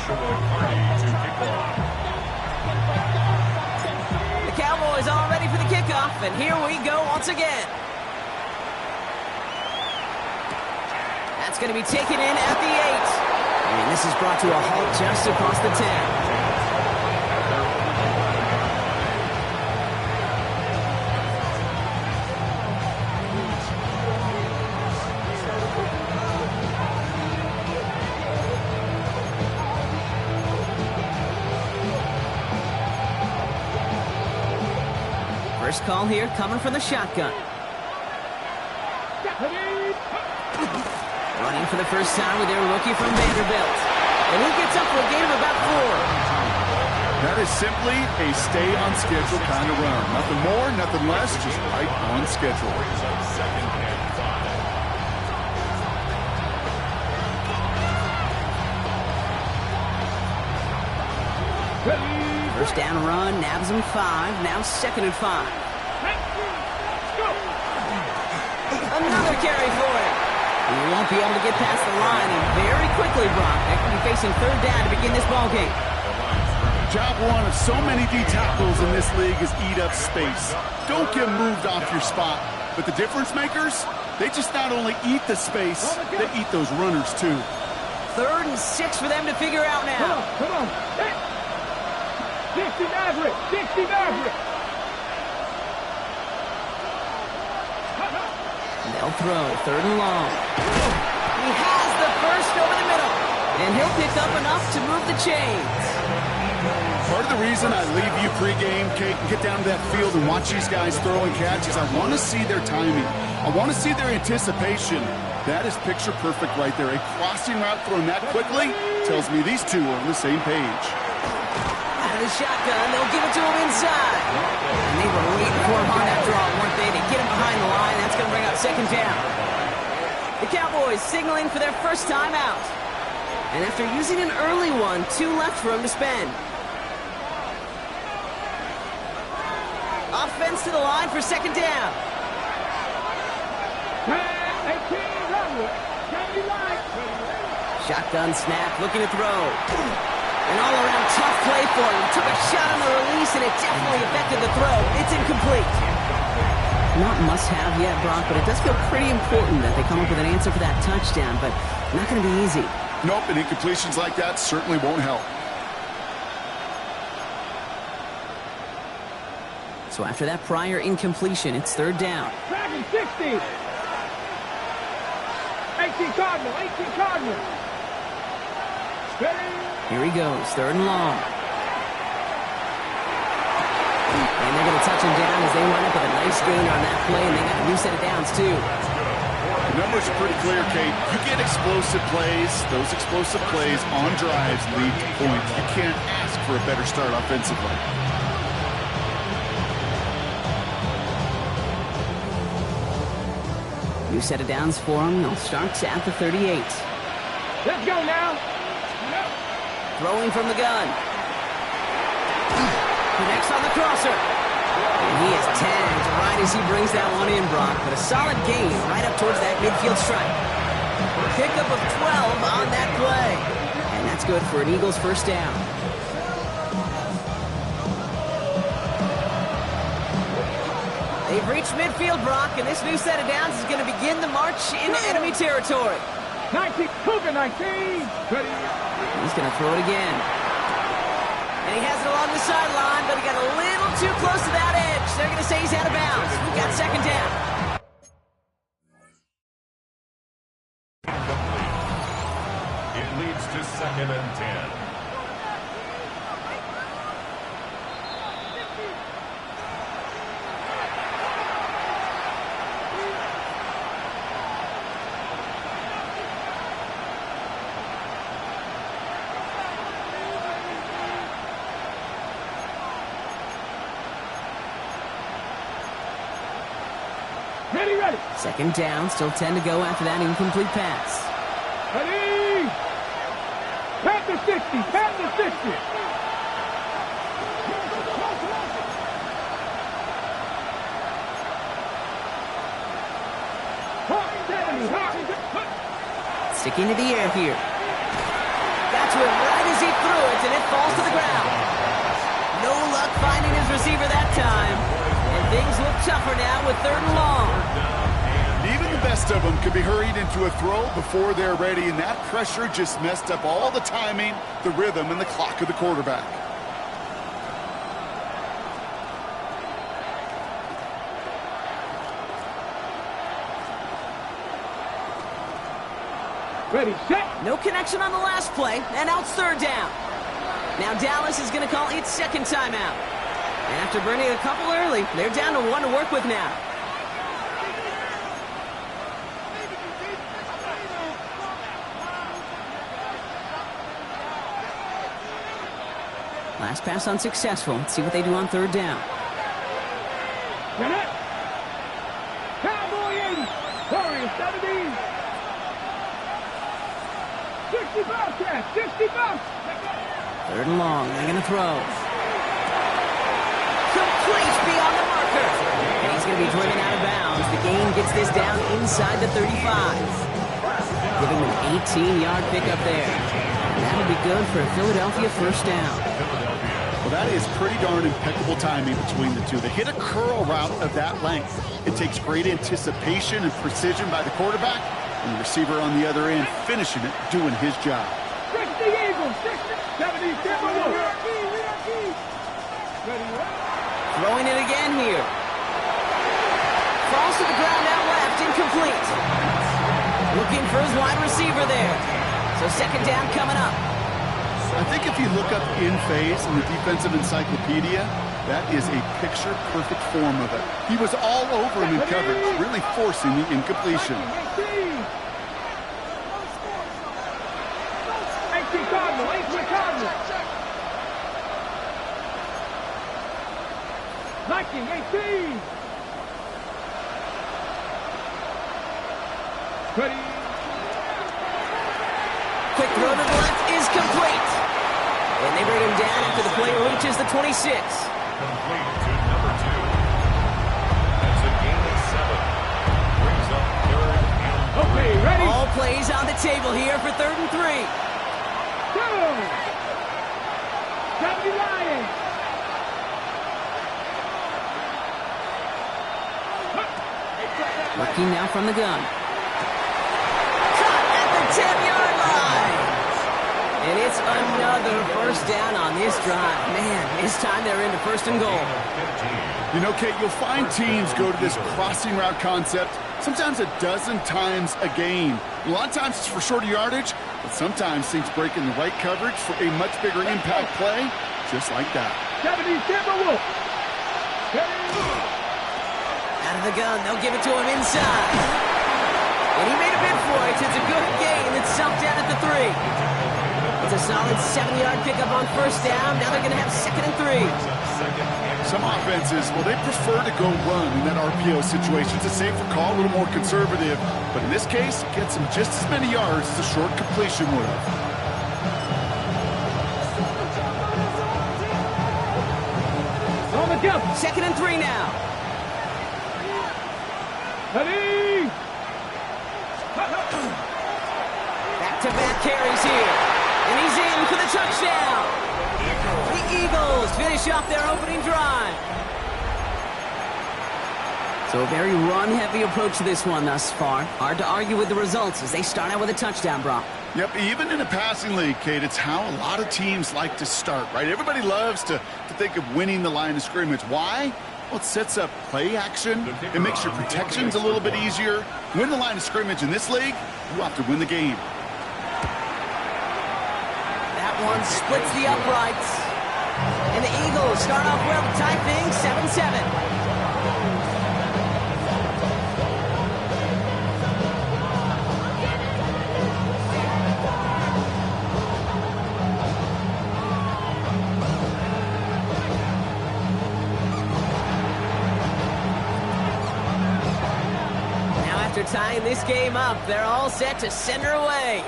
The Cowboys all ready for the kickoff, and here we go once again. That's going to be taken in at the 8. And this is brought to a halt just across the 10. First call here coming from the shotgun. Running for the first time with their rookie from Vanderbilt. And he gets up for a gain of about 4. That is simply a stay-on-schedule kind of run. Nothing more, nothing less, just right on schedule. First down run, nabs him 5, now 2nd and 5. Another carry for him. He won't be able to get past the line, and very quickly, Brock, they could be facing 3rd down to begin this ballgame. Job one of so many D tackles in this league is eat up space. Don't get moved off your spot. But the difference makers, they just not only eat the space, they eat those runners too. 3rd and 6 for them to figure out now. Come on. 60 Maverick. They'll throw, 3rd and long. He has the first over the middle, and he'll pick up enough to move the chains. Part of the reason I leave you pregame, Kate, and get down to that field and watch these guys throw and catch is I want to see their timing. I want to see their anticipation. That is picture perfect right there. A crossing route thrown that quickly tells me these two are on the same page. Out of the shotgun, they'll give it to him inside. And they were waiting for him on that draw, weren't they? They get him behind the line. That's going to bring up 2nd down. The Cowboys signaling for their first time out. And after using an early one, 2 left for him to spend. Offense to the line for 2nd down. Shotgun snap, looking to throw. An all-around tough play for him. He took a shot on the release, and it definitely affected the throw. It's incomplete. Not must-have yet, Brock, but it does feel pretty important that they come up with an answer for that touchdown, but not going to be easy. Nope, and incompletions like that certainly won't help. So after that prior incompletion, it's 3rd down. Dragon 60. 18 Cardinal. Here he goes, 3rd and long. And they're going to touch him down as they line up with a nice gain on that play, and they got a new set of downs, too. The numbers are pretty clear, Kate. You get explosive plays. Those explosive plays on drives lead to points. You can't ask for a better start offensively. New set of downs for him. They'll start at the 38. Let's go now. Throwing from the gun. Connects on the crosser. And he is tagged right as he brings that one in, Brock. But a solid gain right up towards that midfield stripe. Pickup of 12 on that play. And that's good for an Eagles first down. They've reached midfield, Brock, and this new set of downs is going to begin the march into enemy territory. 19. He's going to throw it again. And he has it along the sideline, but he got a little too close to that edge. They're going to say he's out of bounds. We've got 2nd down. It leads to 2nd and 10. Ready. 2nd down, still 10 to go after that incomplete pass. Ready. Panther 60. Sticking to the air here. Got to to him right as he threw it, and it falls to the ground. No luck finding his receiver that time. And things look tougher now with 3rd and long. Even the best of them could be hurried into a throw before they're ready, and that pressure just messed up all the timing, the rhythm, and the clock of the quarterback. Ready, set. No connection on the last play, and now it's 3rd down. Now Dallas is going to call its 2nd timeout. After burning a couple early, they're down to 1 to work with now. Last pass unsuccessful. Let's see what they do on 3rd down. Get it. Cowboy 80. Warriors 70. 65 catch. 65. 3rd and long. They're going to throw. Complete beyond the marker. And he's going to be driven out of bounds. The gain gets this down inside the 35. Giving him an 18-yard pickup there. And that'll be good for a Philadelphia 1st down. Well, that is pretty darn impeccable timing between the two. They hit a curl route of that length. It takes great anticipation and precision by the quarterback, and the receiver on the other end finishing it, doing his job. 60 Eagles, 70 Timberwolves. Throwing it again here. Falls to the ground out left, incomplete. Looking for his wide receiver there. So 2nd down coming up. I think if you look up in phase in the defensive encyclopedia, that is a picture-perfect form of it. He was all over him in coverage, really forcing the incompletion. 18 Cardinal, 18 Cardinal. 19, 18. Ready. Quick throw to the left is complete. And they bring him down after the play reaches the 26. Complete to number 2. That's a gain of 7. Brings up 3rd and 3. Okay, ready. All plays on the table here for 3rd and 3. Go. 70 Lions. Working now from the gun. Caught at the 10-yard line. And it's another 1st down on this drive. Man, this time they're into 1st and goal. You know, Kate, you'll find teams go to this crossing route concept sometimes a dozen times a game. A lot of times it's for shorter yardage, but sometimes things break in the right coverage for a much bigger impact play, just like that. 70 Timberwolves. Out of the gun, they'll give it to him inside. And he made a bid for it. It's a good gain. It's stumped down at the 3. It's a solid 7-yard pickup on 1st down. Now they're going to have 2nd and 3. Some offenses, well, they prefer to go run in that RPO situation. It's a safer call, a little more conservative. But in this case, it gets them just as many yards as a short completion would have. On the jump. 2nd and 3 now. Ready. Back-to-back carries here. And he's in for the touchdown. The Eagles finish off their opening drive. So a very run-heavy approach to this one thus far. Hard to argue with the results as they start out with a touchdown, Brock. Yep, even in a passing league, Kate, it's how a lot of teams like to start, right? Everybody loves to think of winning the line of scrimmage. Why? Well, it sets up play action. It makes your protections a little bit easier. Win the line of scrimmage in this league, you have to win the game. That one splits the uprights. And the Eagles start off well to tie things 7-7. After tying this game up, they're all set to send her away.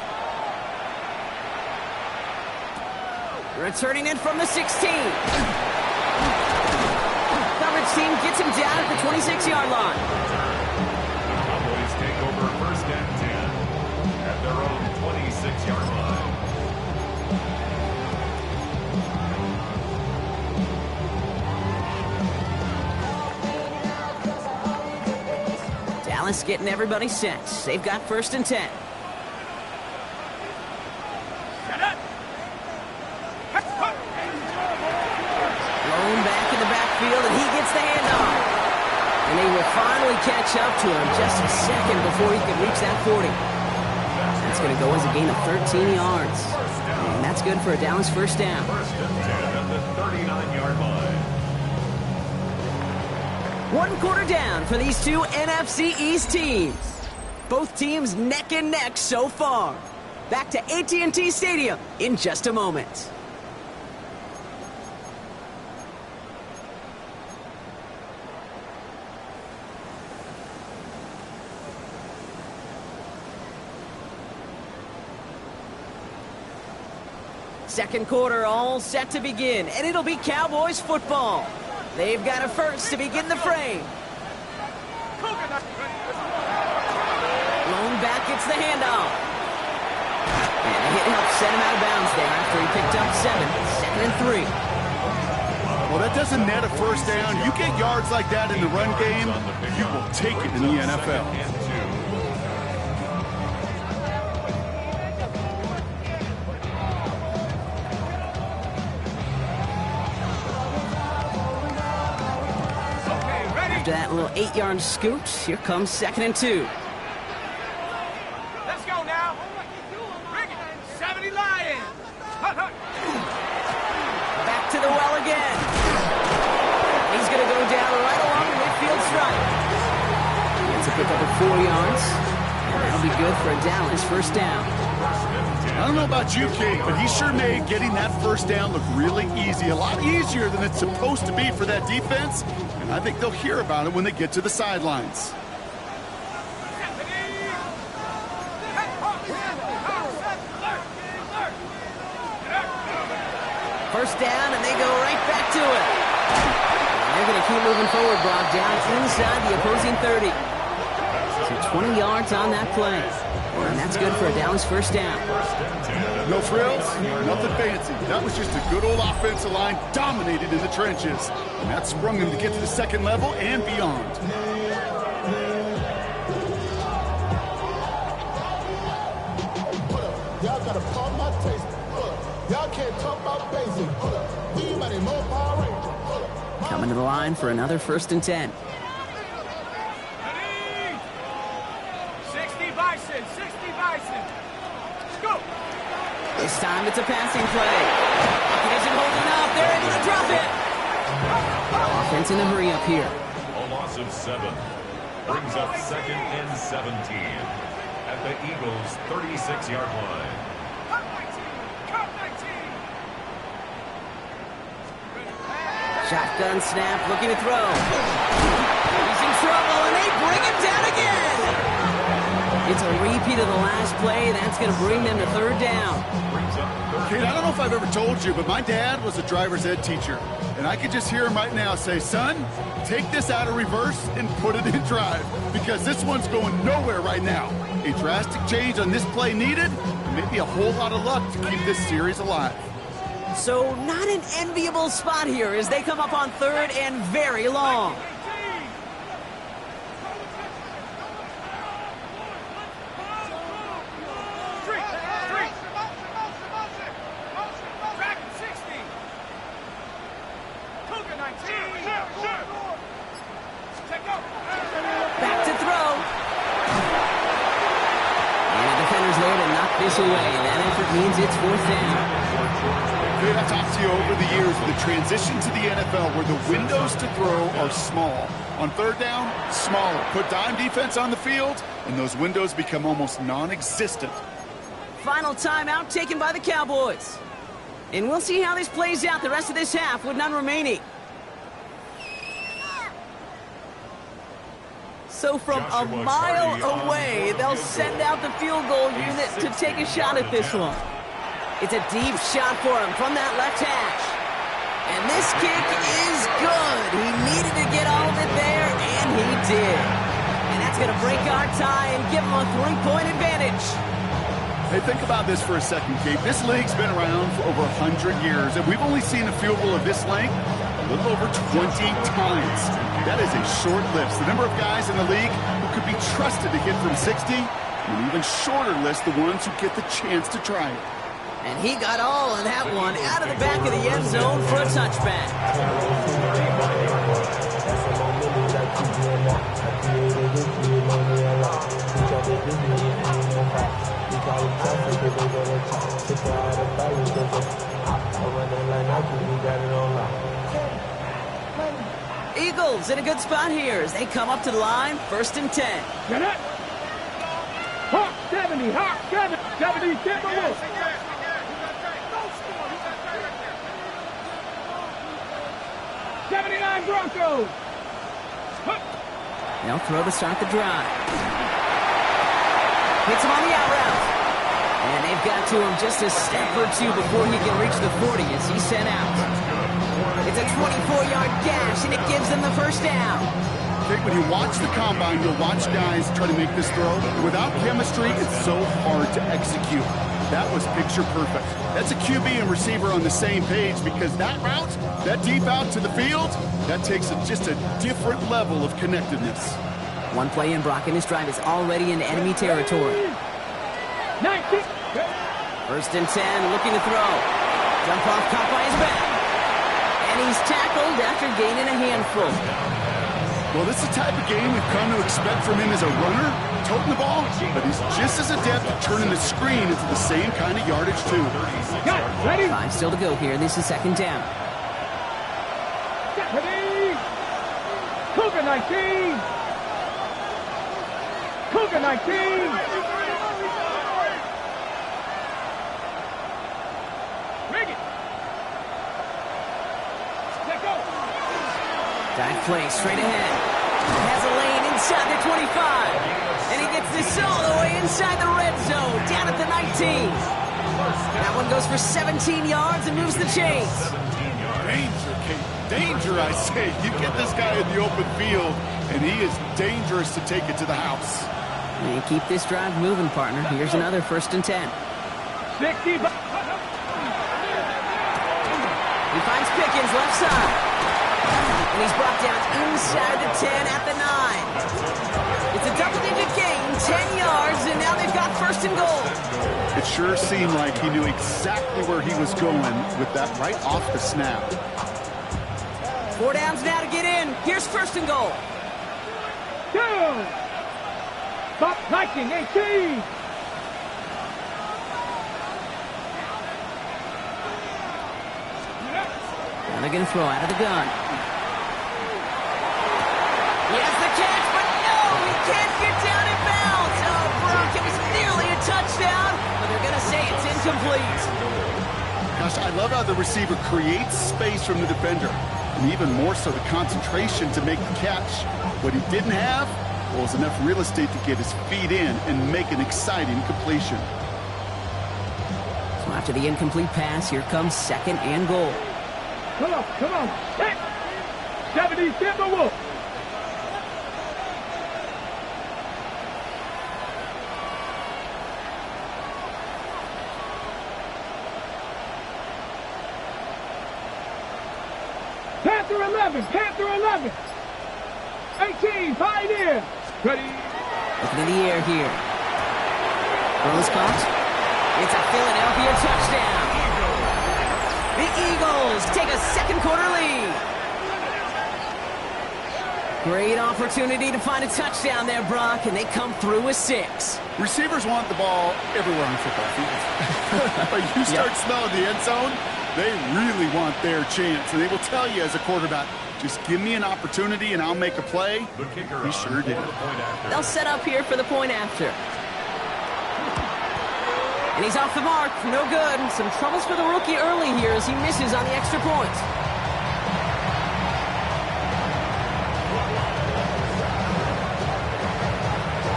Returning in from the 16. Coverage team gets him down at the 26-yard line. The Cowboys take over 1st and 10 at their own 26-yard line. Dallas getting everybody set. They've got 1st and 10. Blown back in the backfield, and he gets the handoff. And they will finally catch up to him just a second before he could reach that 40. That's going to go as a gain of 13 yards. And that's good for a Dallas 1st down. 1st and 10 at the 39-yard line. 1 quarter down for these two NFC East teams. Both teams neck and neck so far. Back to AT&T Stadium in just a moment. Second quarter all set to begin, and it'll be Cowboys football. They've got a 1st to begin the frame. Blown back, gets the handoff. And the hit helps set him out of bounds there after he picked up 7. 2nd and 3. Well, that doesn't net a 1st down. You get yards like that in the run game, you will take it in the NFL. After that little 8-yard scoot, here comes 2nd and 2. Let's go now. Bring it. 70 Lions. Back to the well again. He's going to go down right along the midfield stripe. Gets a pickup of 4 yards. And that'll be good for a Dallas 1st down. I don't know about you, Kate, but he sure made getting that 1st down look really easy. A lot easier than it's supposed to be for that defense. And I think they'll hear about it when they get to the sidelines. First down, and they go right back to it. And they're going to keep moving forward, Brock, down inside the opposing 30. So 20 yards on that play. And that's good for a Dallas 1st down. No frills, nothing fancy. That was just a good old offensive line dominated in the trenches. And that sprung them to get to the 2nd level and beyond. Y'all gotta pump my taste. Y'all can't talk about basic. Anybody more Power Ranger. Coming to the line for another 1st and 10. 60 Bison. 60 Bison. Let's go. This time it's a passing play. He isn't holding up. They're able to drop it. Offense in the hurry up here. A loss of 7 brings up 2nd and 17 at the Eagles' 36-yard line. Cut 19. Cut 19. Shotgun snap, looking to throw. He's in trouble, and they bring him down again. It's a repeat of the last play. That's going to bring them to 3rd down. Kate, I don't know if I've ever told you, but my dad was a driver's ed teacher. And I could just hear him right now say, son, take this out of reverse and put it in drive. Because this one's going nowhere right now. A drastic change on this play needed, and maybe a whole lot of luck to keep this series alive. So not an enviable spot here as they come up on 3rd and very long. Back to throw. And the defender's there to knock this away. And that effort means it's 4th down. Kate, I've talked to you over the years of the transition to the NFL where the windows to throw are small. On 3rd down, smaller. Put dime defense on the field, and those windows become almost non-existent. Final timeout taken by the Cowboys. And we'll see how this plays out the rest of this half with none remaining. So from a mile away, they'll send out the field goal unit to take a shot at this one. It's a deep shot for him from that left hash. And this kick is good. He needed to get all of it there, and he did. And that's going to break our tie and give him a 3-point advantage. Hey, think about this for a second, Kate. This league's been around for over 100 years, and we've only seen a field goal of this length a little over 20 times. That is a short list. The number of guys in the league who could be trusted to hit from 60, and even shorter list the ones who get the chance to try it. And he got all of that one out of the back of the end zone for a touchback. Eagles in a good spot here as they come up to the line, 1st and 10. Get it. Hawk 70, Hawk 70, Timberwolves. 79 Broncos. They'll throw to start the drive. Hits him on the out route. And they've got to him just a step or two before he can reach the 40 as he's sent out. It's a 24-yard gash, and it gives them the first down. Okay, when you watch the combine, you'll watch guys try to make this throw. Without chemistry, it's so hard to execute. That was picture perfect. That's a QB and receiver on the same page because that route, that deep out to the field, that takes just a different level of connectedness. One play in, Brock, and his drive is already in enemy territory. 19. 1st and 10, looking to throw. Jump off, caught by his back. And he's tackled after gaining a handful. Well, this is the type of game we've come to expect from him as a runner, toting the ball, but he's just as adept at turning the screen into the same kind of yardage, too. Got it. Ready? 5 still to go here. This is 2nd down. Get ready. Cougar 19. Cougar 19. Rig it. Let go. Dive play straight ahead. Has a lane inside the 25. And he gets this all the way inside the red zone, down at the 19. That one goes for 17 yards and moves the chains. Danger, Kate. Danger, I say. You get this guy in the open field, and he is dangerous to take it to the house. And keep this drive moving, partner. Here's another 1st and 10. 60. He finds Pickens left side. And he's brought down inside the 10 at the 9. It's a double-digit gain, 10 yards, and now they've got 1st and goal. It sure seemed like he knew exactly where he was going with that right off the snap. 4 downs now to get in. Here's 1st and goal. 2. Stop 1918. Now they're going to throw out of the gun. He has the catch, but no, he can't get down in bounds. Oh, Brock, it was nearly a touchdown, but they're going to say it's incomplete. Gosh, I love how the receiver creates space from the defender, and even more so the concentration to make the catch. What he didn't have was enough real estate to get his feet in and make an exciting completion. So after the incomplete pass, here comes 2nd and goal. Come on, come on. 70 Timberwolves. Panther 11, Panther 11. 18, Pioneer. Ready. Looking in the air here. Throws caught. It's a Philadelphia touchdown. The Eagles take a 2nd quarter lead. Great opportunity to find a touchdown there, Brock, and they come through with 6. Receivers want the ball everywhere on the football field. But you start smelling the end zone, they really want their chance. And they will tell you as a quarterback, just give me an opportunity and I'll make a play. He sure did. They'll set up here for the point after. And he's off the mark. No good. Some troubles for the rookie early here as he misses on the extra point.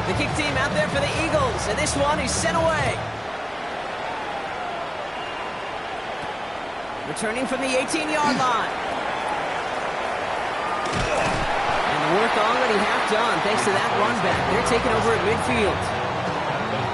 The kick team out there for the Eagles. And this one is sent away. Returning from the 18-yard line. And the work already half done thanks to that run back. They're taking over at midfield.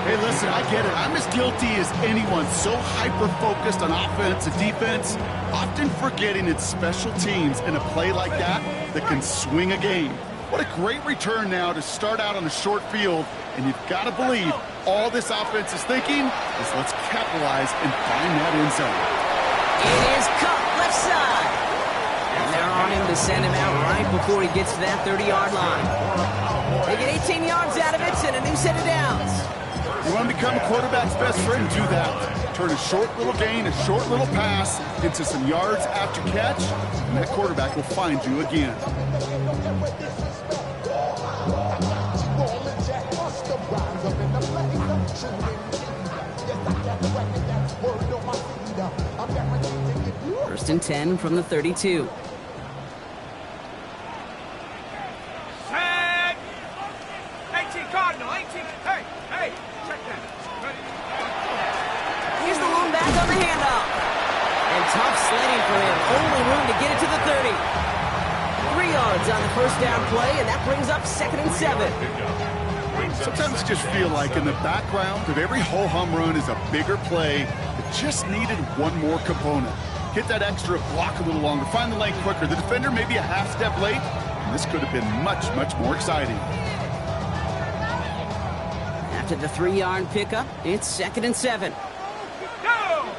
Hey, listen, I get it. I'm as guilty as anyone. So hyper-focused on offense and defense, often forgetting it's special teams in a play like that that can swing a game. What a great return now to start out on a short field. And you've got to believe all this offense is thinking is let's capitalize and find that end zone. It is cut left side. And they're on him to send him out right before he gets to that 30-yard line. They get 18 yards out of it and a new set of downs. You want to become a quarterback's best friend, do that. Turn a short little gain, a short little pass into some yards after catch, and that quarterback will find you again. First and 10 from the 32. Here's the long back on the handoff. And tough sledding for him. Only room to get it to the 30. 3 yards on the first down play, and that brings up 2nd and 7. Sometimes you just feel like in the background of every ho-hum run is a bigger play that just needed one more component. Hit that extra block a little longer, find the lane quicker. The defender maybe a half step late, and this could have been much, much more exciting. After the 3-yard pickup, it's 2nd and 7. Go!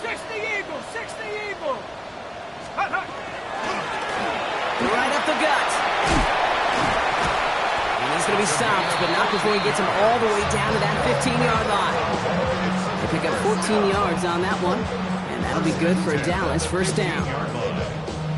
60 Eagles, 60 Eagles! Right up the gut. And he's going to be stopped, but not before he gets him all the way down to that 15-yard line. They pick up 14 yards on that one, and that'll be good for a Dallas first down.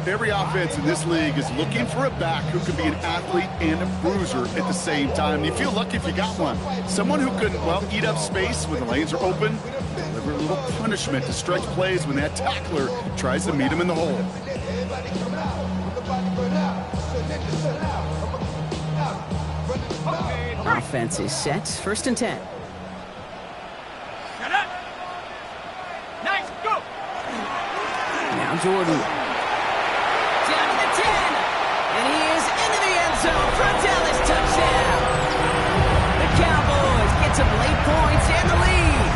Every offense in this league is looking for a back who can be an athlete and a bruiser at the same time. You feel lucky if you got one. Someone who can, well, eat up space when the lanes are open, deliver a little punishment to stretch plays when that tackler tries to meet him in the hole. Offense is set. First and 10. Shut up! Nice, go! Now Jordan. Down to the 10. And he is into the end zone for a Dallas touchdown. The Cowboys get some late points and the lead.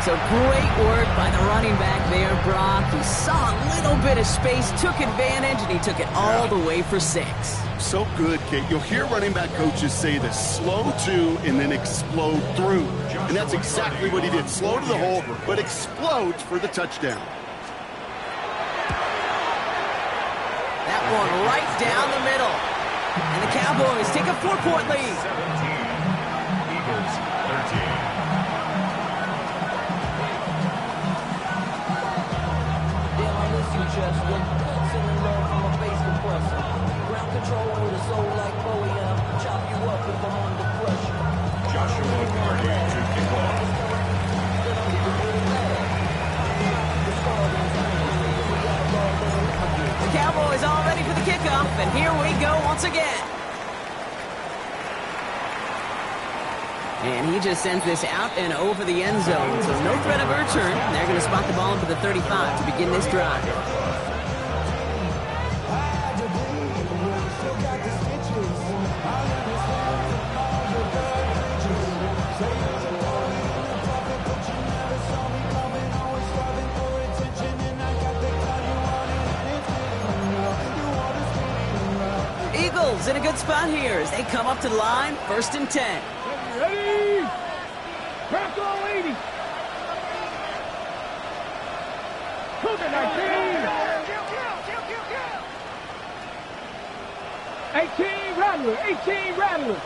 So great work by the running back there, Brock. He saw a little bit of space, took advantage, and he took it all the way for 6. So good, Kate. You'll hear running back coaches say this, slow to and then explode through. And that's exactly what he did. Slow to the hole, but explodes for the touchdown. That one right down the middle. And the Cowboys take a 4-point lead. 17, Eagles 13. Joshua Cardi to kick off. The Cowboys all ready for the kickoff, and here we go once again. And he just sends this out and over the end zone, so no threat of a return. They're going to spot the ball into the 35 to begin this drive. Eagles in a good spot here as they come up to the line, 1st and 10. Ready? Crack on 80. Cougar 19. 18 Rattler, 18 Rattler.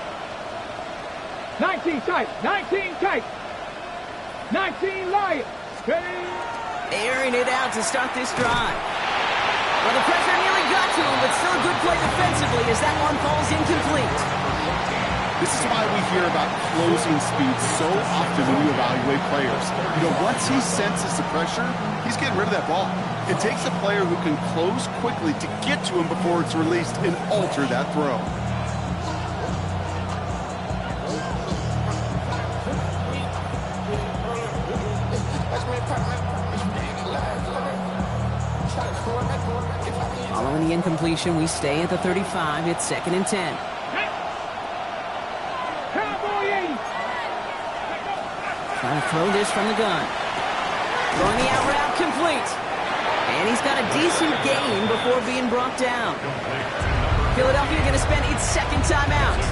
19 tight, 19 tight. 19 Lion. Ready? Airing it out to start this drive. Well, the pressure nearly got to him, but still a good play defensively as that one falls incomplete. This is why we hear about closing speed so often when you evaluate players. You know, once he senses the pressure, he's getting rid of that ball. It takes a player who can close quickly to get to him before it's released and alter that throw. Following the incompletion, we stay at the 35. It's 2nd and 10. Cowboy 80. Trying to throw this from the gun. Throwing the out route complete. And he's got a decent gain before being brought down. Philadelphia going to spend its second timeout.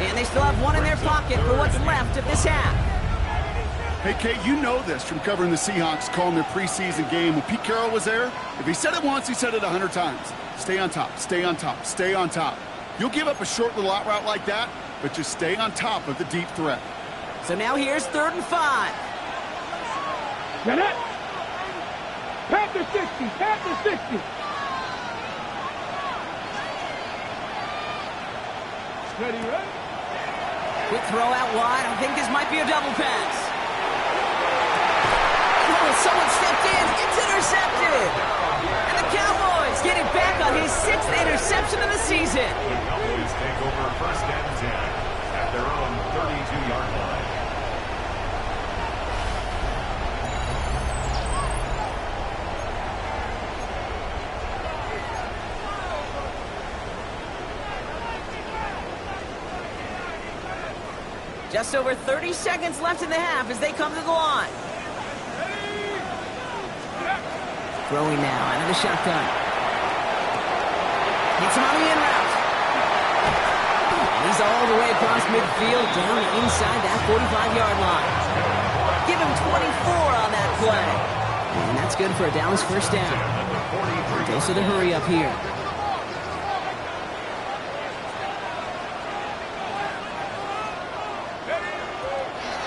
And they still have one in their pocket for what's left of this half. Hey, Kate, you know this from covering the Seahawks, calling their preseason game. When Pete Carroll was there, if he said it once, he said it 100 times. Stay on top, stay on top, stay on top. You'll give up a short little out route like that, but just stay on top of the deep threat. So now here's 3rd and 5. Get it. Panther 60. Panther 60. Ready, ready? Quick throw out wide. I think this might be a double pass. Oh, someone stepped in. It's intercepted. And the Cowboys get it back on his 6th interception of the season. The Cowboys take over 1st and 10 at their own 32-yard line. Just over 30 seconds left in the half as they come to the line. Throwing now out of the shotgun. Hits him on the in route. He's all the way across midfield, down inside that 45-yard line. Give him 24 on that play. And that's good for a Dallas first down. Goes to the hurry up here.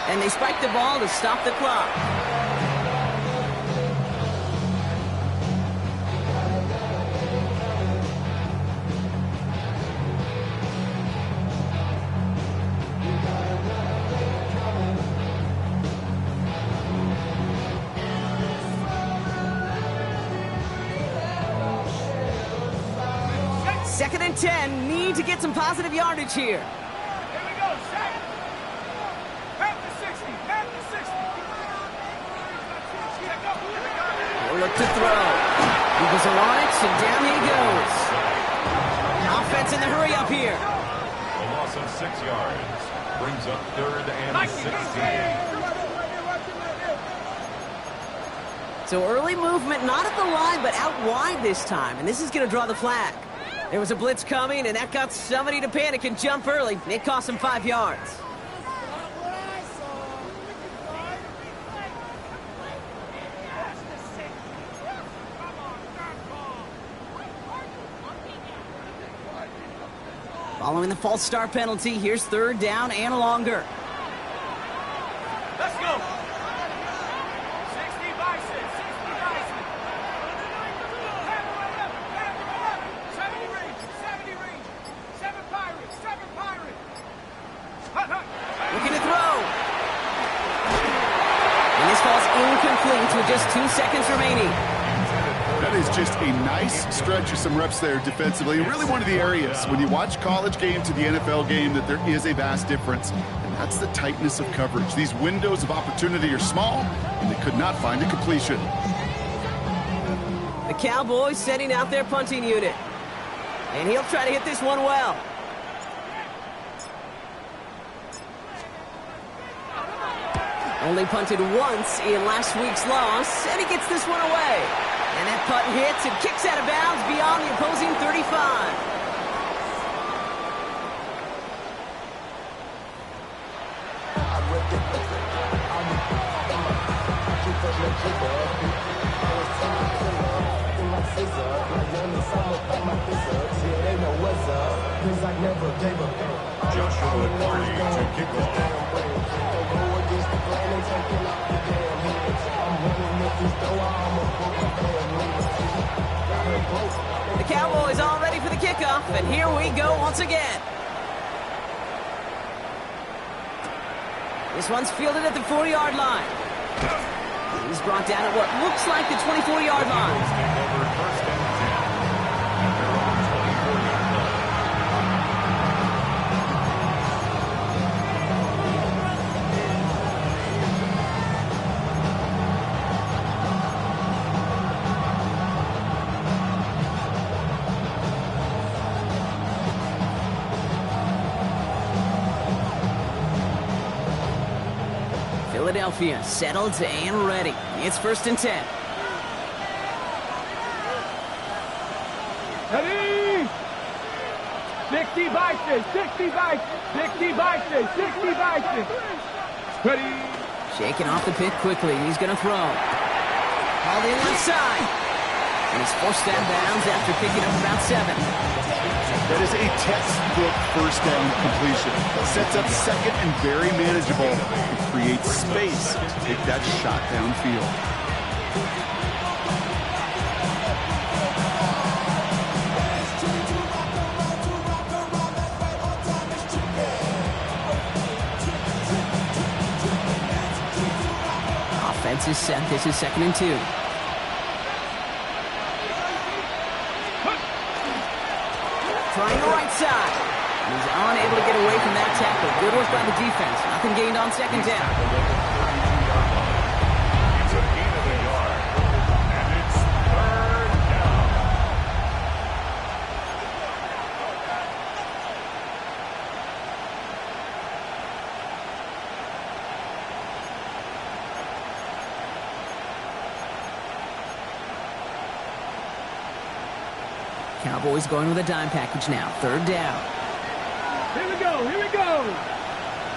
And they spike the ball to stop the clock. Second and 10, need to get some positive yardage here. Look to throw. Eagles are on it, and down he goes. Offense in the hurry up here. A loss of 6 yards brings up 3rd and 16. So early movement, not at the line, but out wide this time. And this is going to draw the flag. There was a blitz coming, and that got somebody to panic and jump early. It cost him 5 yards. Following the false start penalty, here's 3rd down and longer. Let's go. 60 Bison. 60 Bison. 70 range. 70 range. 7 Pirates. 7 Pirates. Looking to throw. And this falls incomplete with just 2 seconds remaining. That is just a nice stretch of some reps there defensively. And really one of the areas when you watch college game to the NFL game that there is a vast difference. And that's the tightness of coverage. These windows of opportunity are small, and they could not find a completion. The Cowboys setting out their punting unit. And he'll try to hit this one well. Only punted once in last week's loss, and he gets this one away. And that punt hits and kicks out of bounds beyond the opposing 35. Joshua Party to kick off. The Cowboys all ready for the kickoff, and here we go once again. This one's fielded at the 4-yard line. He's brought down at what looks like the 24-yard line. Take over 1st and 10 at their own 24-yard line. Philadelphia settled and ready. It's 1st and 10. Ready? 60 Bison, 60 Bison, 60 Bison, 60 Bison. Ready? Shaking off the pick quickly. He's going to throw. Called in inside. And he's forced out of bounds after picking up about 7. That is a textbook first down completion. Sets up second and very manageable. It creates space to take that shot downfield. Offense is set. This is 2nd and 2. Trying the right side. He's unable to get away from that tackle. Good work by the defense. Nothing gained on 2nd down. It's a gain of a yard. And it's 3rd down. Cowboys going with a dime package now. 3rd down. Here we go, here we go.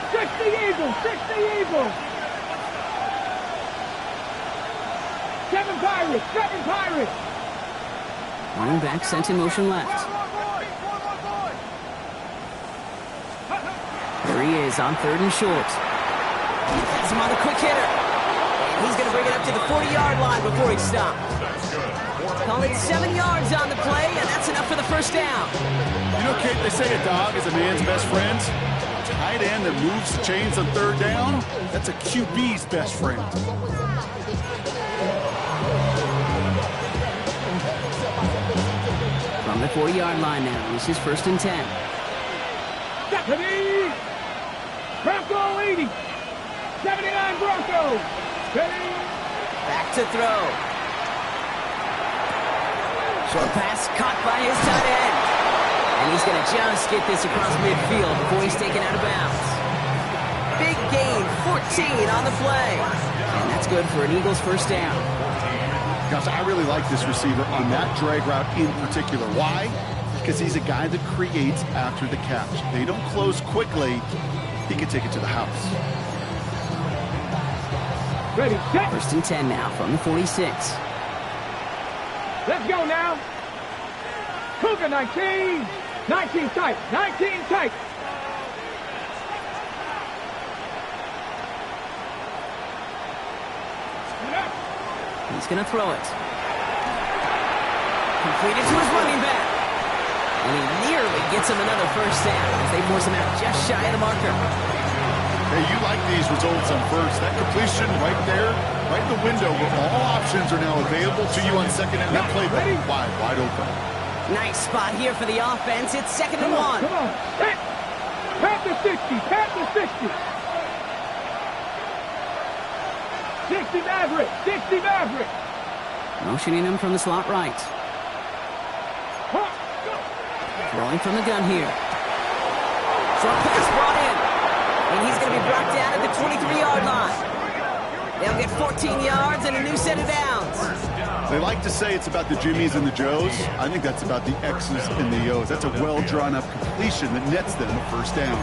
60 Eagles, 60 Eagles. 7 Pirates, 7 Pirates. Running back sent in motion left. There he is on 3rd and short. Has him on the quick hitter. And he's going to bring it up to the 40-yard line before he stopped. Call it 7 yards on the play, and that's enough for the 1st down. You know, Kate, they say a dog is a man's best friend. Tight end that moves the chains on 3rd down, that's a QB's best friend. From the 40-yard line now, this is 1st and 10. Ready? Bronco 80. 79 Broncos. Ready? Back to throw. Short pass caught by his tight end. And he's going to just get this across midfield before he's taken out of bounds. Big gain, 14 on the play. And that's good for an Eagles 1st down. Gosh, I really like this receiver on that drag route in particular. Why? Because he's a guy that creates after the catch. They don't close quickly. He can take it to the house. Ready, set. 1st and 10 now from the 46. Let's go now. Cougar 19. 19 tight. 19 tight. He's going to throw it. Completed to his running back. And he nearly gets him another 1st down as they force him out just shy of the marker. Hey, you like these results on 1st. That completion right there, right in the window where all options are now available to you on 2nd and that playbook wide open. Nice spot here for the offense. It's 2nd and 1. Come on. Set. Pat the 60. Pat the 60. 60 Maverick. 60 Maverick. Motioning him from the slot right. Throwing from the gun here. Short pass brought in. And he's going to be brought down at the 23-yard line. They'll get 14 yards and a new set of downs. They like to say it's about the Jimmies and the Joes. I think that's about the X's and the O's. That's a well-drawn-up completion that nets them a 1st down.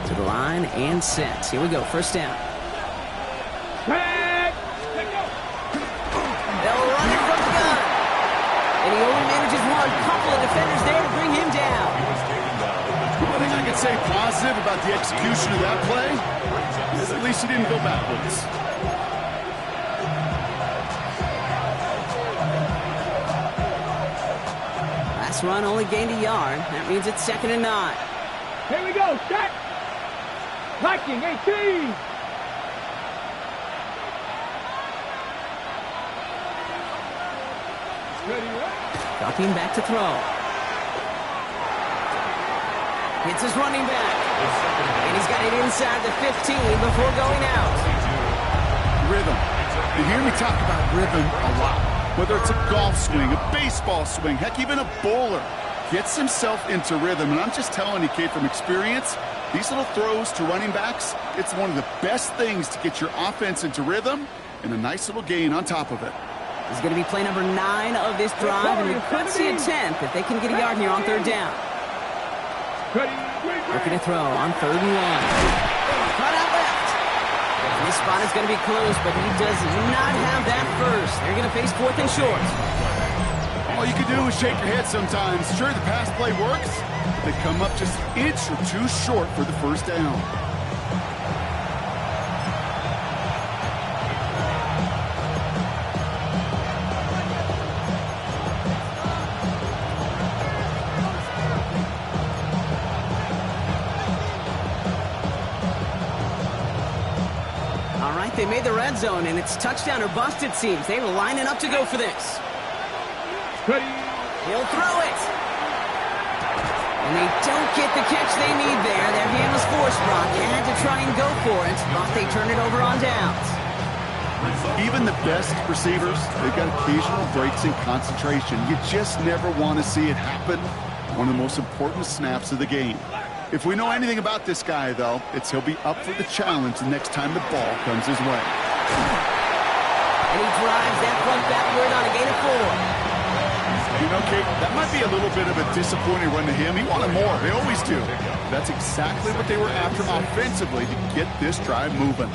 To the line and set. Here we go. 1st down. They'll run it from the gun. And he only manages one. Couple of defenders there to bring him down. One thing I can say positive about the execution of that play is at least he didn't go backwards. Last run only gained a yard. That means it's 2nd and 9. Here we go. Set. Viking 18. Ducking back to throw. Hits his running back. And he's got it inside the 15 before going out. Rhythm. You hear me talk about rhythm a lot. Whether it's a golf swing, a baseball swing, heck, even a bowler. gets himself into rhythm. And I'm just telling you, Kate, from experience, these little throws to running backs, it's one of the best things to get your offense into rhythm and a nice little gain on top of it. This is going to be play number 9 of this drive, and we could see a 10th if they can get a yard here on 3rd down. Looking to throw on 3rd and 1. Cut out left. And this spot is going to be close, but he does not have that first. They're going to face 4th and short. All you can do is shake your head sometimes. Sure, the pass play works. They come up just an inch or two short for the 1st down. All right, they made the red zone, and it's touchdown or bust, it seems. They were lining up to go for this. He'll throw it. And they don't get the catch they need there. Their hand was forced, Brock. Had to try and go for it, but they turn it over on downs. Even the best receivers, they've got occasional breaks in concentration. You just never want to see it happen. One of the most important snaps of the game. If we know anything about this guy, though, it's he'll be up for the challenge the next time the ball comes his way. And he drives that front backward on a gain of 4. You know, Kate, that might be a little bit of a disappointing run to him. He wanted more. They always do. That's exactly what they were after offensively to get this drive moving.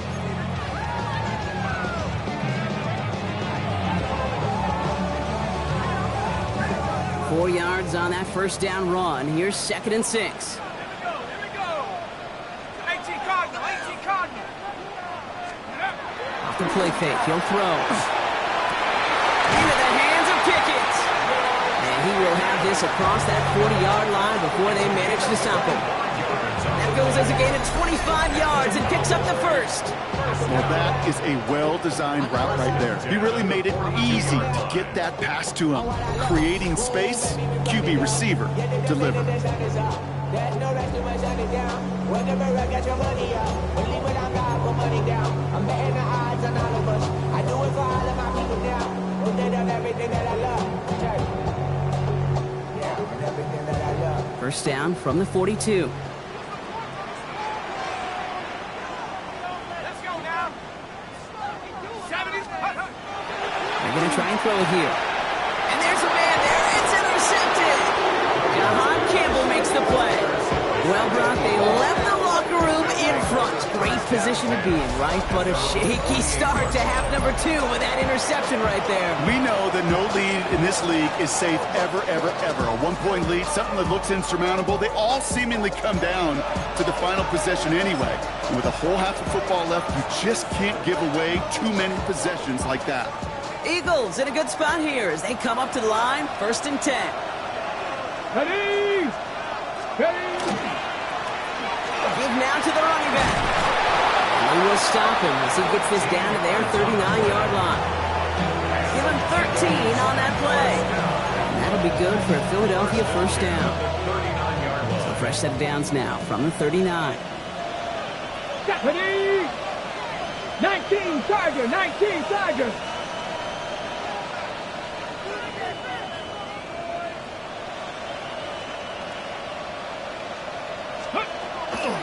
Four yards on that 1st down run. Here's 2nd and 6. Here we go. 18 Cardinal, 18 Cardinal. Off the play fake, he'll throw. Into the hands of Pickett. And he will have this across that 40-yard line before they manage to stop him. That goes as a gain of 25 yards and picks up the 1st. Well, that is a well-designed route right there. He really made it easy to get that pass to him. Creating space, QB receiver delivered. First down from the 42. Let's go now. 70. They're going to try and throw it here. And there's a man there. It's intercepted. Jahan Campbell makes the play. Well, Brock, they left the locker room in front. Great position to be in, right? But a shaky start to half number 2 with that interception right there. We know that no lead in this league is safe ever, ever, ever. A one-point lead, something that looks insurmountable. They all seemingly come down to the final possession anyway. And with a whole half of football left, you just can't give away too many possessions like that. Eagles in a good spot here as they come up to the line. 1st and 10. Ready. Ready. Give now to the running back. And we will stop him as he gets this down to their 39-yard line. Give him 13 on that play. And that'll be good for a Philadelphia 1st down. So fresh set of downs now from the 39. Ready. 19 Tiger. 19 Tiger.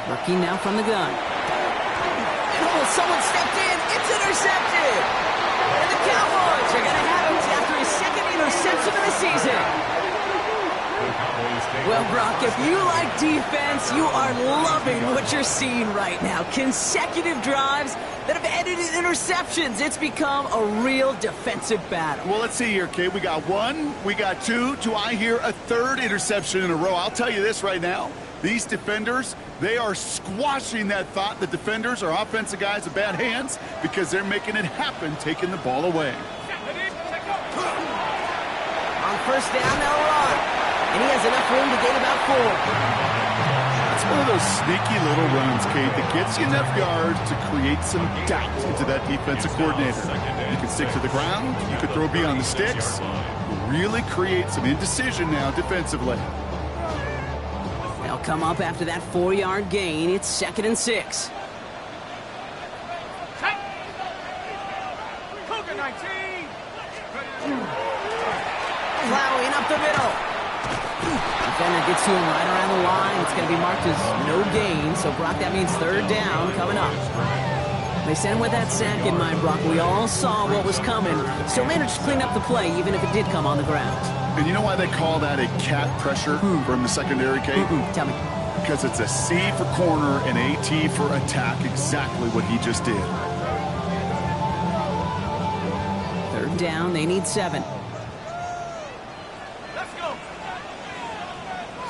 Working now from the gun. And oh, someone stepped in. It's intercepted. And the Cowboys are going to have it after his 2nd interception of the season. Well, Brock, if you like defense, you are loving what you're seeing right now. Consecutive drives that have ended in interceptions. It's become a real defensive battle. Well, let's see here, Kate. We got 1, we got 2. Do I hear a 3rd interception in a row? I'll tell you this right now. These defenders, they are squashing that thought that defenders are offensive guys with bad hands because they're making it happen, taking the ball away. On 1st down, they'll run. And he has enough room to gain about 4. It's one of those sneaky little runs, Kate, that gets you enough yards to create some doubt into that defensive coordinator. You can stick to the ground. You could throw beyond the sticks. Really create some indecision now defensively. They'll come up after that 4-yard gain. It's 2nd and 6. Cougar 19. Plowing up the middle. Defender gets to him right around the line. It's going to be marked as no gain. So, Brock, that means third down coming up. They sent him with that sack in mind, Brock. We all saw what was coming. Still managed to clean up the play, even if it did come on the ground. And you know why they call that a cat pressure from the secondary, Kate? Tell me. Because it's a C for corner and a T for attack, exactly what he just did. Third down, they need 7. Let's go.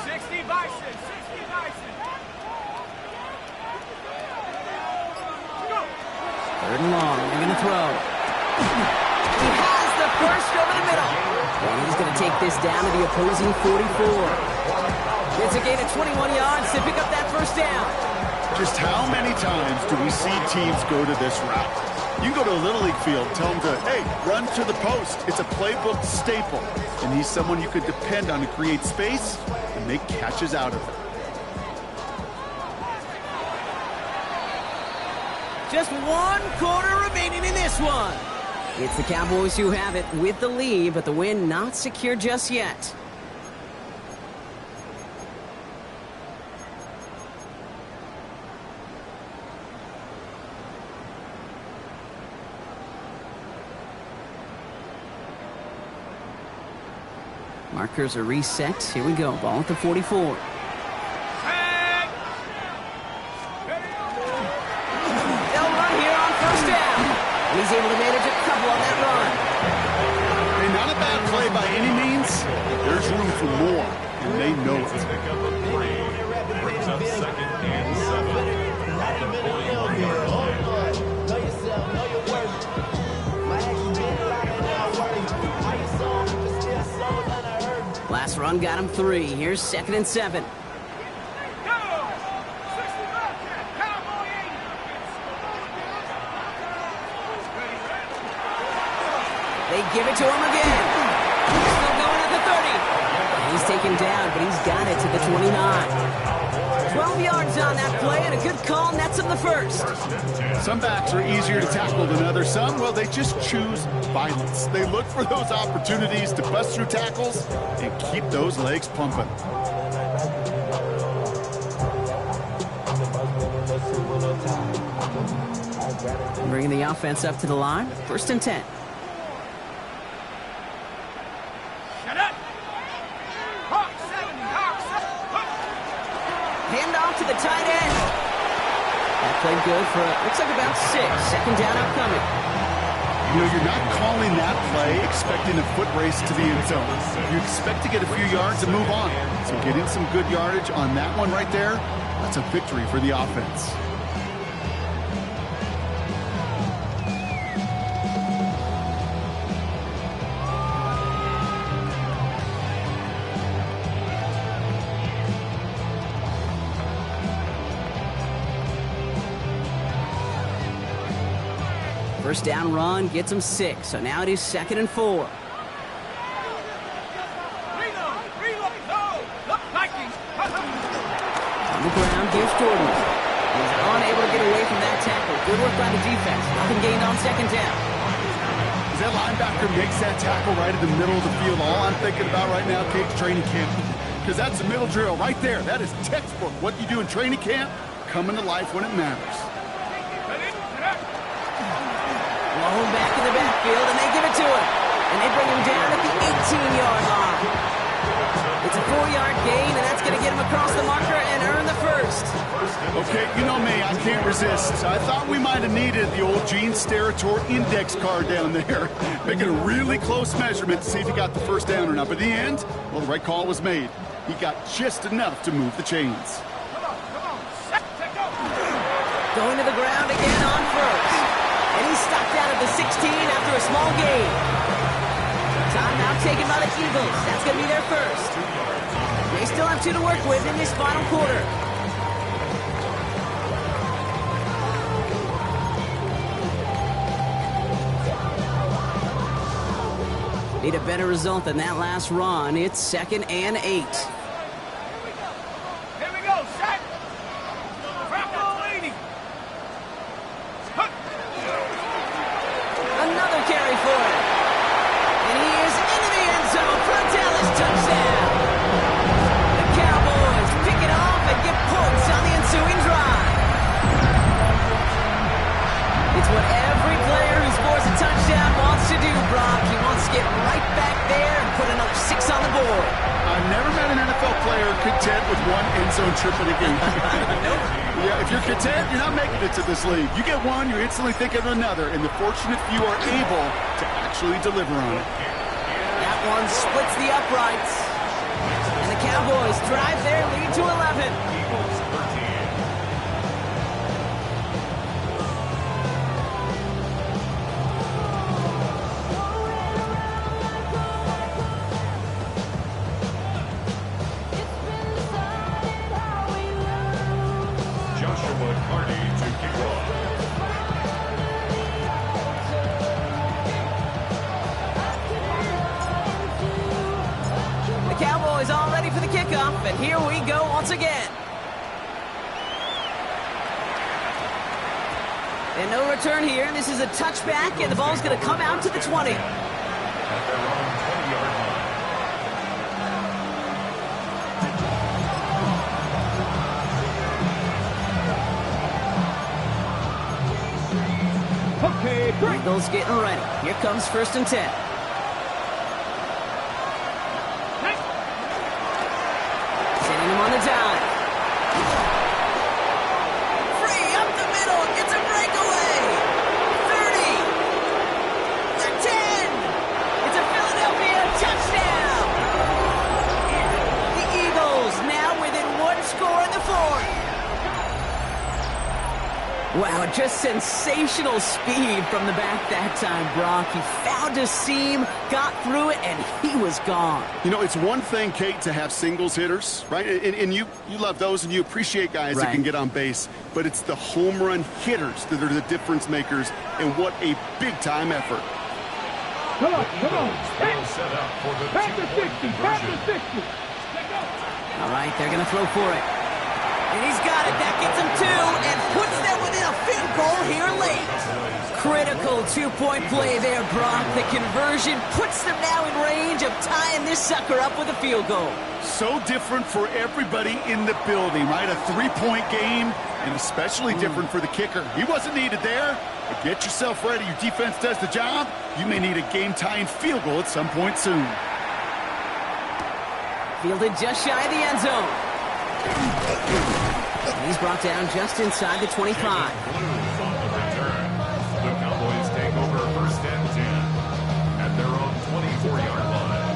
60 Bison. 60 Bison. Go. Third and long, they're going to throw. He has the first over the middle. And he's going to take this down to the opposing 44. It's a gain of 21 yards to pick up that first down. Just how many times do we see teams go to this route? You can go to a Little League field, tell them to, hey, run to the post. It's a playbook staple. And he's someone you could depend on to create space and make catches out of it. Just 1 quarter remaining in this one. It's the Cowboys who have it with the lead, but the win not secure just yet. Markers are reset. Here we go. Ball at the 44. They'll run here on first down. And he's able to manage a couple on that run. Hey, not a bad play by any means. There's room for more, and they know it. Pick up a 3. Brings up 2nd and 7. At the 41-yard line. Know yourself, know your worth. My actions been lying now worry. How you saw me, but still sold unheard. Last run got him 3. Here's 2nd and 7. Go. 60 Bobcat. Cowboy 80. They give it to him again. He's still going at the 30. He's taken down, but he's got it to the 29. 12 yards on that play, and a good call nets him the first. Some backs are easier to tackle than others. Some, well, they just choose violence. They look for those opportunities to bust through tackles and keep those legs pumping. Bringing the offense up to the line. 1st and 10. Shut up. Hawk 7. Hawk 7. Hand off to the tight end. That played good for, looks like about 6. 2nd down upcoming. You know, you're not calling that play expecting a foot race to the end zone. You expect to get a few yards and move on. So getting some good yardage on that one right there, that's a victory for the offense. First down run gets him 6. So now it is 2nd and 4. Reload. Reload. No. Look, Vikings. On the ground gives Jordan. He's unable to get away from that tackle. Good work by the defense. Nothing gained on 2nd down. As that linebacker makes that tackle right in the middle of the field, all I'm thinking about right now, Kate's training camp. Because that's a middle drill right there. That is textbook. What you do in training camp, coming to life when it matters. Blown back in the backfield, and they give it to him. And they bring him down at the 18-yard line. It's a 4-yard gain, and that's going to get him across the marker and earn the first. Okay, you know me, I can't resist. I thought we might have needed the old Gene Steratore index card down there. Making a really close measurement to see if he got the first down or not. But in the end, well, the right call was made. He got just enough to move the chains. Come on. Set go. Going to the ground again on first. And he's stopped out of the 16 after a small gain. Timeout taken by the Eagles. That's going to be their first. They still have 2 to work with in this final quarter. Need a better result than that last run. It's 2nd and 8. Here we go. Set. Franco 80. Another carry for him. And he is into the end zone for a Dallas touchdown. The player content with one end zone trip in a game. Yeah, if you're content, you're not making it to this league. You get one, you're instantly thinking of another, and the fortunate few are able to actually deliver on it. That one splits the uprights. And the Cowboys drive their lead to 11. Eagles 13. Joshua Carney to kick off. The Cowboys all ready for the kickoff, and here we go once again. And no return here. This is a touchback, and the ball's going to come out to the 20. At their own 20-yard line. Okay, break. Eagles getting ready. Here comes 1st and 10. Sending him on the dive. Free up the middle. It's a breakaway. 30. The 10. It's a Philadelphia touchdown. The Eagles now within one score in the 4th. Wow, just sensational speed from the back that time, Brock. He found a seam, got through it, and he was gone. You know, it's one thing, Kate, to have singles hitters, right? And you love those, and you appreciate guys that can get on base. But it's the home run hitters that are the difference makers, and what a big-time effort. Come on. Will set up for the Pass the 60, two-point pass conversion. the 60. All right, they're going to throw for it. And he's got it. That gets him 2 and puts them within a field goal here late. Critical two-point play there, Brock. The conversion puts them now in range of tying this sucker up with a field goal. So different for everybody in the building, right? A three-point game, and especially different for the kicker. He wasn't needed there, but get yourself ready. Your defense does the job. You may need a game-tying field goal at some point soon. Fielded just shy of the end zone. And he's brought down just inside the 25. Blues on the return. The Cowboys take over 1st and 10 at their own 24-yard line.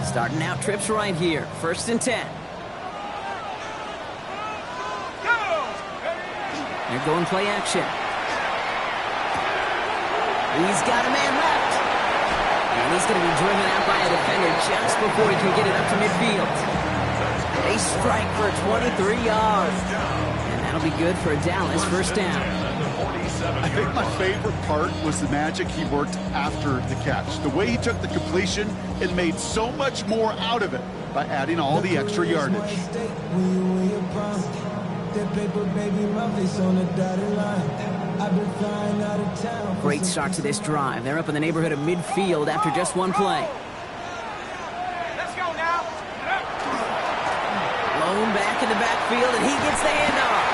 Starting out trips right here. 1st and 10. They're going play action. He's got a man left. And he's going to be driven out by a defender just before he can get it up to midfield. They strike for 23 yards. And that'll be good for a Dallas 1st down. I think my favorite part was the magic he worked after the catch. The way he took the completion and made so much more out of it by adding all the extra yardage. Great start to this drive. They're up in the neighborhood of midfield after just one play. Let's go now. Lone back in the backfield, and he gets the handoff.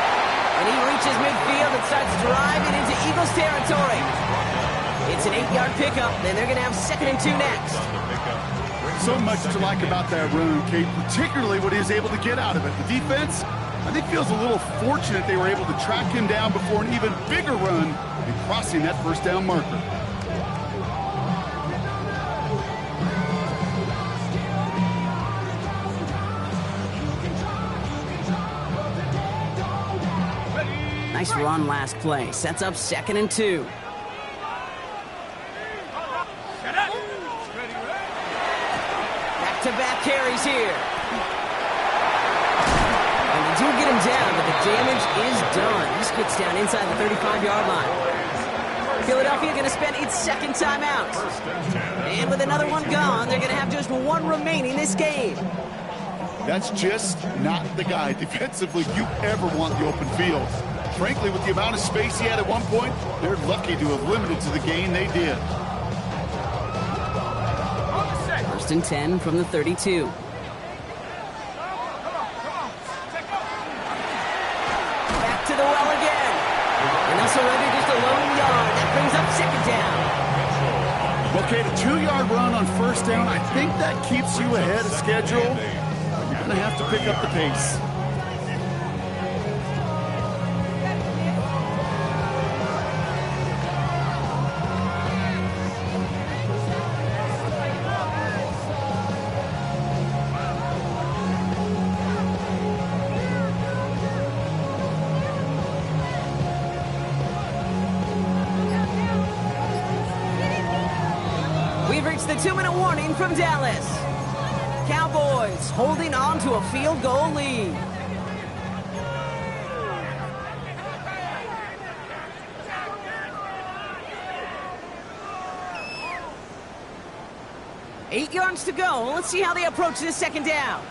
And he reaches midfield and starts driving into Eagles territory. It's an 8-yard pickup, then they're going to have 2nd and 2 next. So much to like about that run, Kate, particularly what he was able to get out of it. The defense, I think, feels a little fortunate they were able to track him down before an even bigger run and crossing that 1st down marker. Nice run last play. Sets up 2nd and 2. Back-to-back carries here. And they do get him down, but the damage is done. This gets down inside the 35-yard line. Philadelphia going to spend its 2nd timeout. And with another one gone, they're going to have just one remaining this game. That's just not the guy defensively you ever want the open field. Frankly, with the amount of space he had at one point, they're lucky to have limited to the gain they did. 1st and 10 from the 32. Back to the well again. And they'll surrender just a lone yard. That brings up second down. Okay, the 2-yard run on first down, I think that keeps you ahead of schedule. You're going to have to pick up the pace. We've reached the 2-minute warning from Dallas. Cowboys holding on to a field goal lead. Eight yards to go. Let's see how they approach this second down.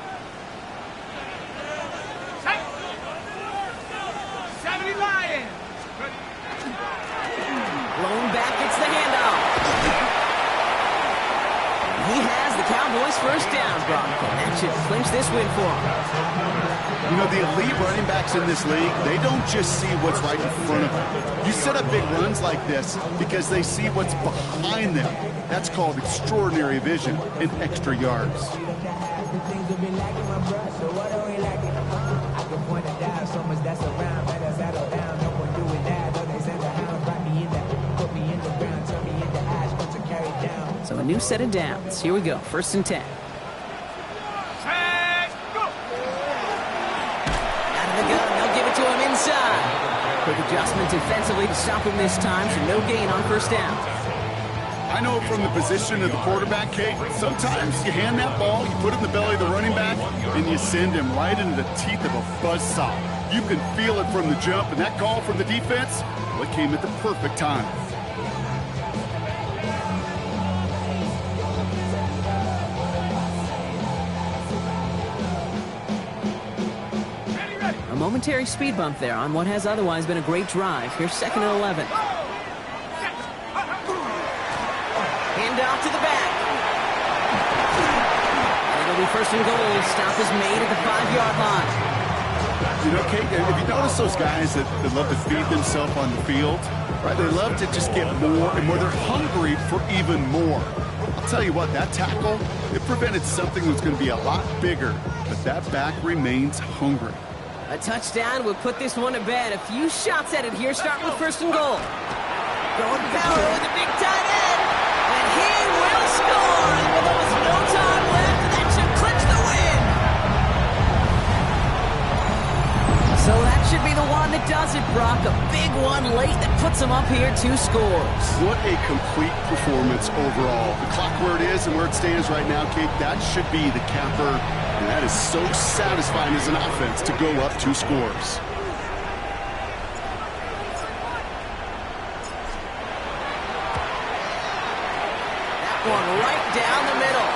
70 Lions. Blown back, it's the handoff. He has the Cowboys first down, Brock. That should clinch this win for him. You know, the elite running backs in this league, they don't just see what's right in front of them. You set up big runs like this because they see what's behind them. That's called extraordinary vision and extra yards. So a new set of downs. Here we go. First and 10. Set, go. Out of the gun. They'll give it to him inside. Quick adjustment defensively to stop him this time, so no gain on first down. I know from the position of the quarterback, Kate, sometimes you hand that ball, you put it in the belly of the running back, and you send him right into the teeth of a buzzsaw. You can feel it from the jump, and that call from the defense, well, it came at the perfect time. A momentary speed bump there on what has otherwise been a great drive. Here's second and 11. Handoff to the back. And it'll be first and goal. Stop is made at the 5-yard line. You know, Kate, if you notice those guys that love to feed themselves on the field, right? They love to just get more and more. They're hungry for even more. I'll tell you what, that tackle, it prevented something that's going to be a lot bigger, but that back remains hungry. A touchdown will put this one to bed. A few shots at it here, starting with first and goal. Going power with a big tight end. And he will score. And with almost no time left, that should clinch the win. So that should be the one that does it, Brock. A big one late that puts them up here, 2 scores. What a complete performance overall. The clock where it is and where it stands right now, Kate, that should be the capper. And that is so satisfying as an offense to go up 2 scores. That one right down the middle.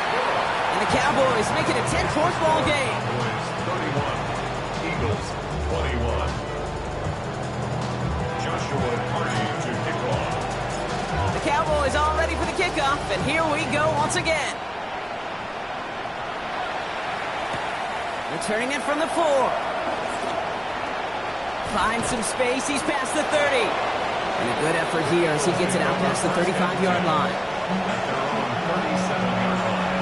And the Cowboys make it a 10-point ball game. Cowboys 31, Eagles 21. Joshua Party to kick off. The Cowboys all ready for the kickoff, and here we go once again. Returning it from the 4. Finds some space. He's past the 30. And a good effort here as he gets it out past the 35-yard line. At their own 37-yard line.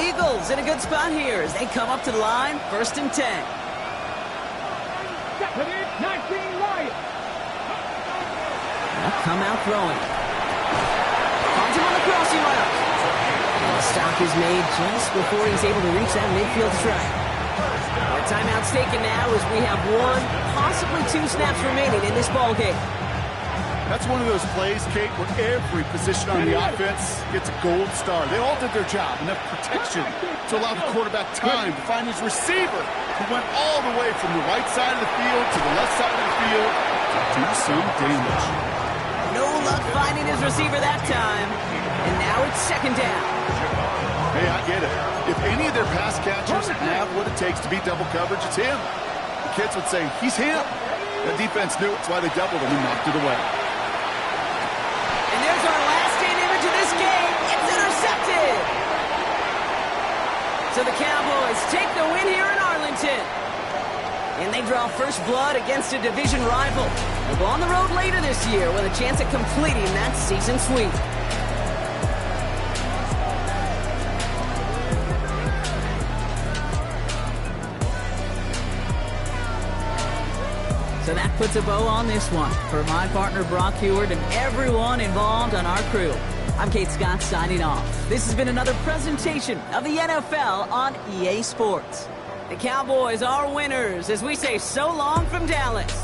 Eagles in a good spot here as they come up to the line. First and 10. Deputy 19 Lions. They'll come out throwing. Finds him on the crossing route. And the stop is made just before he's able to reach that midfield strike. Our timeout's taken now as we have 1, possibly 2 snaps remaining in this ball game. That's one of those plays, Kate, where every position on the offense gets a gold star. They all did their job. Enough protection to allow the quarterback time to find his receiver, who went all the way from the right side of the field to the left side of the field to do some damage. No luck finding his receiver that time. And now it's second down. Hey, I get it. If any of their pass catchers have what it takes to beat double coverage, it's him. The kids would say, he's him. The defense knew it. That's why they doubled him and knocked it away. And there's our last stand image of this game. It's intercepted. So the Cowboys take the win here in Arlington. And they draw first blood against a division rival. They'll go on the road later this year with a chance at completing that season sweep. So that puts a bow on this one. For my partner Brock Heward and everyone involved on our crew, I'm Kate Scott signing off. This has been another presentation of the NFL on EA Sports. The Cowboys are winners as we say so long from Dallas.